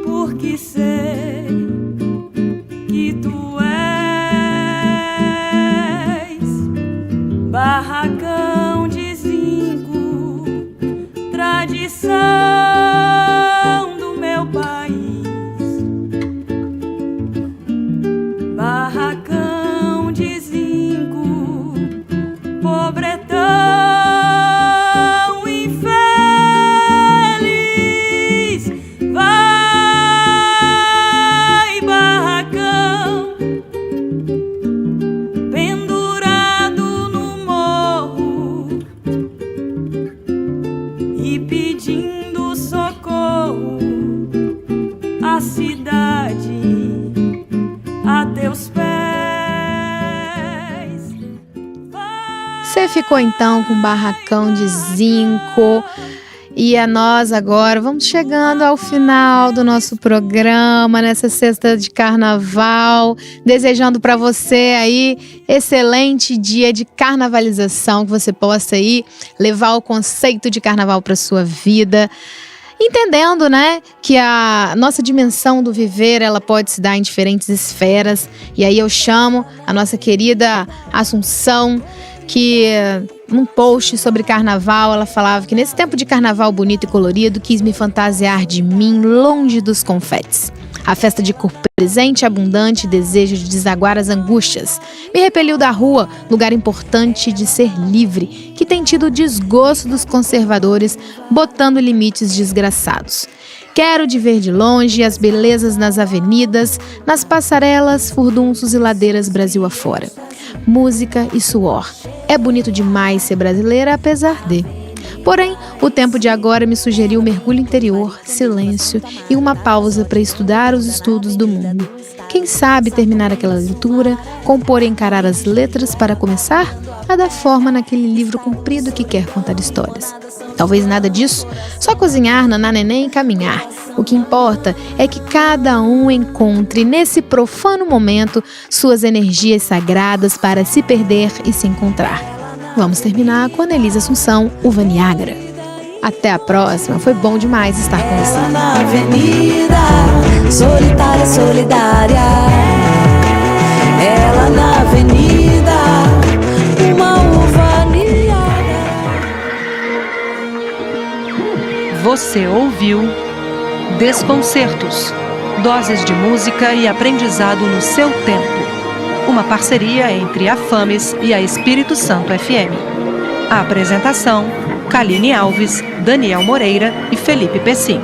Speaker 9: porque sei que tu és barracão de zinco, tradição do meu país, barracão de zinco, pobretão infeliz, vai, barracão, pendurado no morro e pedindo socorro, a cidade a teus pés.
Speaker 2: Você ficou então com Barracão de Zinco. E a nós agora vamos chegando ao final do nosso programa nessa sexta de carnaval, desejando para você aí excelente dia de carnavalização, que você possa aí levar o conceito de carnaval para sua vida, entendendo, né, que a nossa dimensão do viver, ela pode se dar em diferentes esferas. E aí eu chamo a nossa querida Assunção, que num post sobre carnaval, ela falava que nesse tempo de carnaval bonito e colorido, quis me fantasiar de mim longe dos confetes. A festa de corpo presente, abundante, desejo de desaguar as angústias. Me repeliu da rua, lugar importante de ser livre, que tem tido o desgosto dos conservadores, botando limites desgraçados. Quero de ver de longe as belezas nas avenidas, nas passarelas, furdunços e ladeiras Brasil afora. Música e suor. É bonito demais ser brasileira, apesar de... Porém, o tempo de agora me sugeriu um mergulho interior, silêncio e uma pausa para estudar os estudos do mundo. Quem sabe terminar aquela leitura, compor e encarar as letras para começar a dar forma naquele livro comprido que quer contar histórias. Talvez nada disso, só cozinhar, naná neném e caminhar. O que importa é que cada um encontre nesse profano momento suas energias sagradas para se perder e se encontrar. Vamos terminar com a Anelise Assunção, Uva Niágara. Até a próxima, foi bom demais estar com você.
Speaker 9: Ela na avenida, solitária, solidária. Ela na avenida,
Speaker 1: Você ouviu Desconcertos, doses de música e aprendizado no seu tempo. Uma parceria entre a FAMES e a Espírito Santo FM. A apresentação: Kaline Alves, Daniel Moreira e Felipe Pessim.